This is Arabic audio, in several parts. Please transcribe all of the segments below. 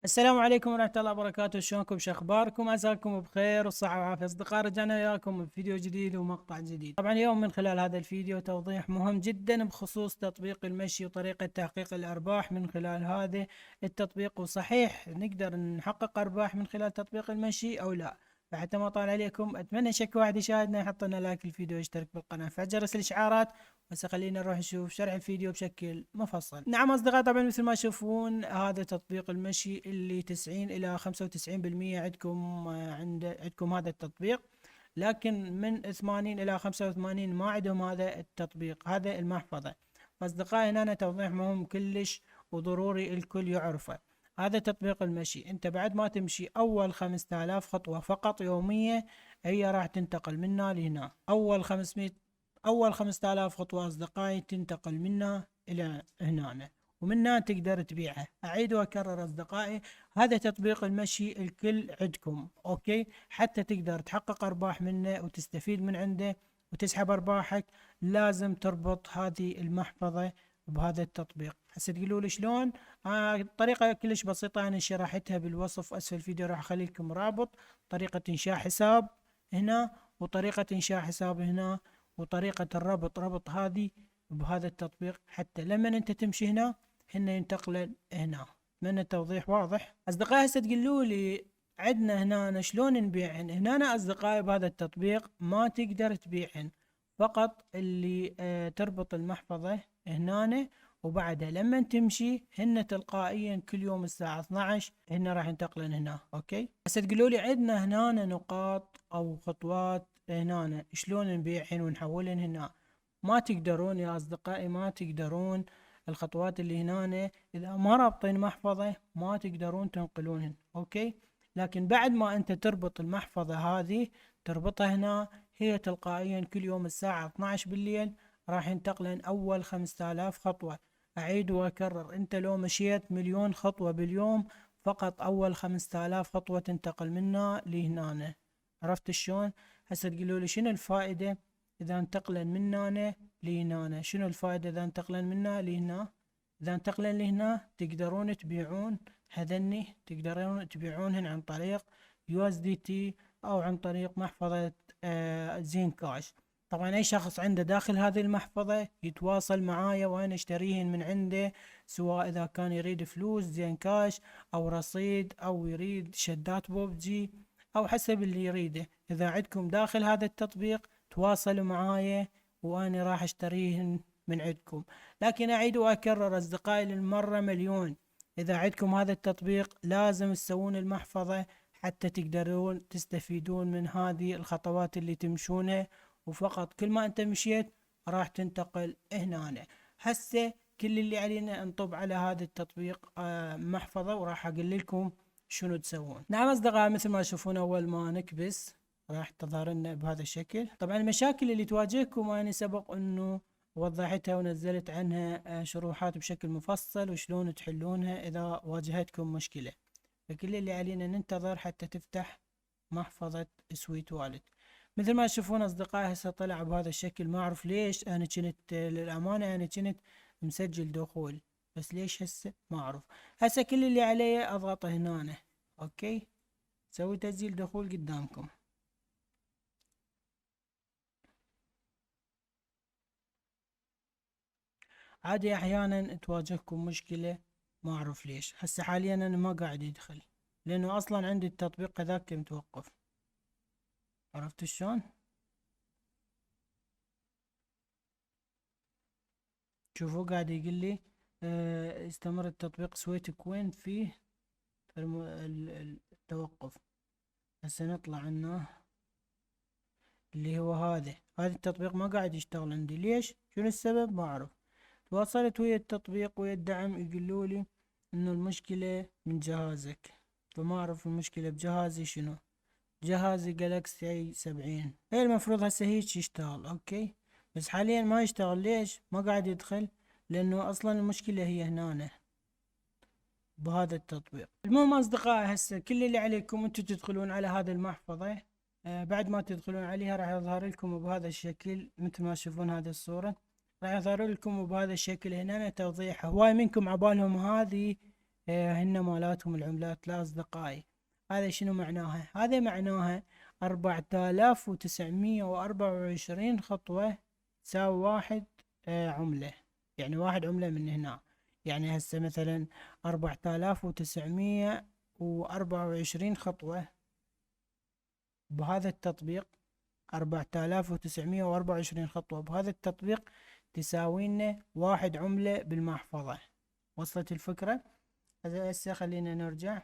السلام عليكم ورحمة الله وبركاته. شلونكم؟ شو اخباركم؟ عساكم بخير والصحة والعافية. اصدقاء، رجعنا وياكم بفيديو جديد ومقطع جديد. طبعا اليوم من خلال هذا الفيديو توضيح مهم جدا بخصوص تطبيق المشي وطريقة تحقيق الارباح من خلال هذا التطبيق. وصحيح نقدر نحقق ارباح من خلال تطبيق المشي او لا؟ فحتى ما طال عليكم اتمنى شك واحد يشاهدنا يحط لنا لايك الفيديو ويشترك بالقناة ويفعل جرس الاشعارات. بس خلينا نروح نشوف شرح الفيديو بشكل مفصل. نعم أصدقاء، طبعا مثل ما تشوفون هذا تطبيق المشي اللي 90 إلى 95% عندكم عندكم هذا التطبيق، لكن من 80 إلى 85 ما عندهم هذا التطبيق، هذا المحفظة. فأصدقائي هنا توضيح مهم كلش وضروري الكل يعرفه. هذا تطبيق المشي، انت بعد ما تمشي اول 5000 خطوة فقط يومية هي راح تنتقل منا لهنا. اول 5000 خطوة اصدقائي تنتقل منا الى هنا، ومنها تقدر تبيعها. اعيد واكرر اصدقائي، هذا تطبيق المشي الكل عندكم، اوكي؟ حتى تقدر تحقق ارباح منه وتستفيد من عنده وتسحب ارباحك، لازم تربط هذه المحفظة بهذا التطبيق. هسه تقولوا لي شلون؟ طريقة كلش بسيطة، انا شرحتها بالوصف اسفل الفيديو، راح اخلي لكم رابط طريقة انشاء حساب هنا، وطريقة انشاء حساب هنا، وطريقة ربط هذه بهذا التطبيق، حتى لما انت تمشي هنا هن ينتقلن هنا. اتمنى التوضيح واضح. اصدقائي هسه تقولوا لي عندنا هنا شلون نبيعهن؟ هنا اصدقائي بهذا التطبيق ما تقدر تبيعهن، فقط اللي تربط المحفظة هنا، وبعدها لما تمشي هن تلقائيا كل يوم الساعة 12 هن راح ينتقلن هنا. اوكي، هسه تقولوا لي عندنا هنا نقاط او خطوات هنا شلون نبيعهن ونحولهن هنا؟ ما تقدرون يا اصدقائي، ما تقدرون. الخطوات اللي هنا اذا ما رابطين محفظة ما تقدرون تنقلونهن، اوكي؟ لكن بعد ما انت تربط المحفظة هذه، تربطها هنا، هي تلقائيا كل يوم الساعة 12 بالليل راح ينتقلن اول 5000 خطوة. اعيد واكرر، انت لو مشيت مليون خطوة باليوم، فقط اول 5000 خطوة تنتقل منا لهنا. عرفت شلون؟ هسه تقولوا لي شنو الفائدة اذا انتقلن من هنا لهنا؟ شنو الفائدة اذا انتقلن منا لهنا؟ اذا انتقلن لهنا تقدرون تبيعون هذني، تقدرون تبيعونهن عن طريق USDT او عن طريق محفظة زين كاش. طبعا اي شخص عنده داخل هذه المحفظة يتواصل معايا وانا اشتريهن من عنده، سواء اذا كان يريد فلوس زين كاش او رصيد او يريد شدات بوبجي او حسب اللي يريده. اذا عندكم داخل هذا التطبيق تواصلوا معايا وانا راح اشتريهن من عندكم. لكن اعيد واكرر اصدقائي للمرة مليون، اذا عندكم هذا التطبيق لازم تسوون المحفظة حتى تقدرون تستفيدون من هذه الخطوات اللي تمشونها، وفقط كل ما انت مشيت راح تنتقل هنا. هسه كل اللي علينا نطب على هذا التطبيق محفظة، وراح اقول لكم شنو تسوون. نعم اصدقائي، مثل ما تشوفون اول ما نكبس راح تظهر لنا بهذا الشكل. طبعا المشاكل اللي تواجهكم انا سبق انه وضحتها ونزلت عنها شروحات بشكل مفصل وشلون تحلونها اذا واجهتكم مشكلة. فكل اللي علينا ننتظر حتى تفتح محفظة سويت والد. مثل ما تشوفون اصدقائي هسه طلع بهذا الشكل، ما اعرف ليش، انا كنت للامانة انا كنت مسجل دخول، بس ليش هسه ما اعرف. هسه كل اللي علي اضغط هنا، اوكي، سوي تسجيل دخول قدامكم. عادي احيانا تواجهكم مشكلة، ما اعرف ليش. هسه حاليا انا ما قاعد يدخل لانه اصلا عندي التطبيق هذاك متوقف. عرفت شلون؟ شوفوا قاعد يقول لي استمر التطبيق سويتك وين فيه التوقف. هسه نطلع عنه اللي هو هذا التطبيق ما قاعد يشتغل عندي. ليش؟ شنو السبب؟ ما اعرف. تواصلت ويا التطبيق ويا الدعم يقولوا لي انه المشكلة من جهازك، فما اعرف المشكلة بجهازي شنو. جهازي جالاكسي 70، هي المفروض هسه هيك يشتغل، اوكي، بس حاليا ما يشتغل. ليش ما قاعد يدخل؟ لانه اصلا المشكلة هي هنا بهذا التطبيق. المهم اصدقائي هسه كل اللي عليكم انتم تدخلون على هذه المحفظة. بعد ما تدخلون عليها راح يظهر لكم بهذا الشكل، مثل ما تشوفون هذه الصورة راح يظهر لكم بهذا الشكل. هنا توضيح، هواي منكم عبالهم هذه هن مالاتهم العملات. لا أصدقائي، هذا شنو معناها؟ هذا معناها 4924 خطوة تساوي واحد عملة. يعني واحد عملة من هنا. يعني هسه مثلا 4924 خطوة بهذا التطبيق، 4924 خطوة بهذا التطبيق تساوي لنا واحد عملة بالمحفظة. وصلت الفكرة؟ هسه خلينا نرجع.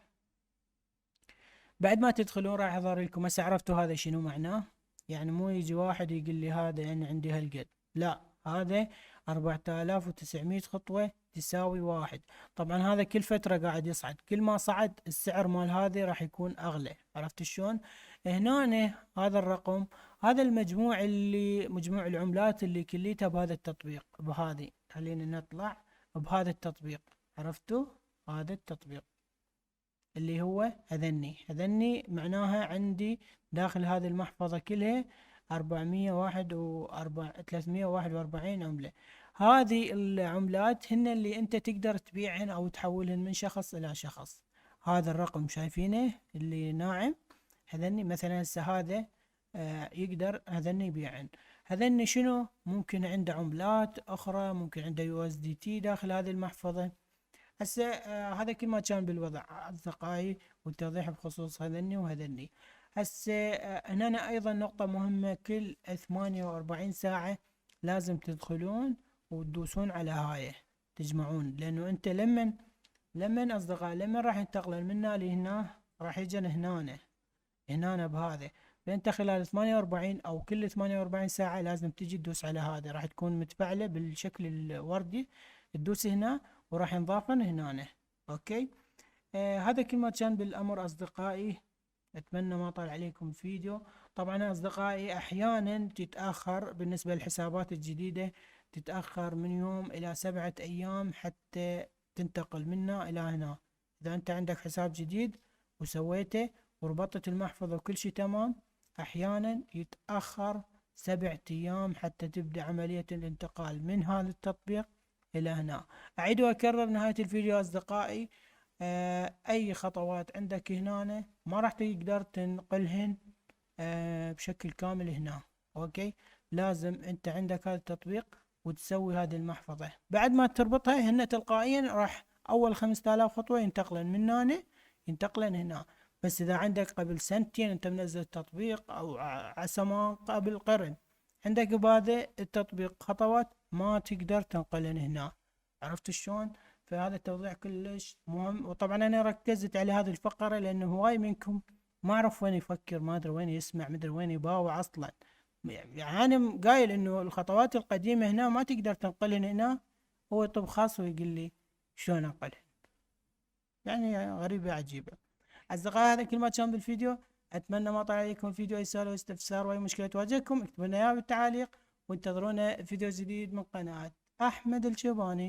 بعد ما تدخلون راح اظهر لكم. هسه عرفتوا هذا شنو معناه؟ يعني مو يجي واحد يقول لي هذا يعني عندي هالقد، لا، هذا 4900 خطوة تساوي واحد. طبعا هذا كل فترة قاعد يصعد، كل ما صعد السعر مال هذه راح يكون اغلى. عرفت شلون؟ هنا هذا الرقم، هذا المجموع اللي مجموع العملات اللي كليتها بهذا التطبيق. بهذه خلينا نطلع بهذا التطبيق. عرفتوا؟ هذا التطبيق اللي هو هذني معناها عندي داخل هذه المحفظة كلها 341 عملة. هذه العملات هن اللي انت تقدر تبيعهن او تحولهن من شخص الى شخص. هذا الرقم شايفينه اللي ناعم، هذني مثلا هسه هذا يقدر هذني يبيعن. هذني شنو؟ ممكن عنده عملات اخرى، ممكن عنده USDT داخل هذه المحفظة. هسه هذا كل ما كان بالوضع أصدقائي، والتوضيح بخصوص هذني وهذني. هسه هنا أيضا نقطة مهمة، كل 48 ساعة لازم تدخلون وتدوسون على هاي تجمعون، لأنه أنت لمن أصدقائي لمن راح ينتقلن من هنا لهنا راح يجن هنا بهذا. فأنت خلال 48 أو كل 48 ساعة لازم تجي تدوس على هذا، راح تكون متفعلة بالشكل الوردي. تدوس هنا وراح ينضافن هنا. اوكي. هذا كل ما كان بالامر اصدقائي. اتمنى ما طال عليكم الفيديو. طبعا اصدقائي احيانا تتاخر بالنسبه للحسابات الجديده، تتاخر من يوم الى 7 ايام حتى تنتقل منا الى هنا. اذا انت عندك حساب جديد وسويته وربطت المحفظه وكل شيء تمام، احيانا يتاخر 7 ايام حتى تبدا عمليه الانتقال من هذا التطبيق الى هنا. اعيد واكرر نهاية الفيديو اصدقائي، اي خطوات عندك هنا ما راح تقدر تنقلهن بشكل كامل هنا. اوكي، لازم انت عندك هذا التطبيق وتسوي هذه المحفظة. بعد ما تربطها هن تلقائيا راح اول 5000 خطوة ينتقلن من هنا ينتقلن هنا. بس اذا عندك قبل سنتين انت منزل التطبيق او عسى ما قبل قرن عندك بهذا التطبيق خطوات ما تقدر تنقلن هنا. عرفت شلون؟ فهذا التوضيح كلش مهم. وطبعا انا ركزت على هذه الفقرة لانه هواي منكم ما اعرف وين يفكر، ما ادري وين يسمع، ما ادري وين يباوع اصلا. يعني انا قايل انه الخطوات القديمة هنا ما تقدر تنقلن هنا، هو طب خاص ويقول لي شلون انقلن. يعني غريبة عجيبة. اصدقائي هذا كل ما كان بالفيديو. اتمنى ما طال عليكم الفيديو. اي سؤال او استفسار واي مشكلة تواجهكم اكتبوا لنا اياها بالتعليق، وانتظرونا فيديو جديد من قناة احمد الشيباني.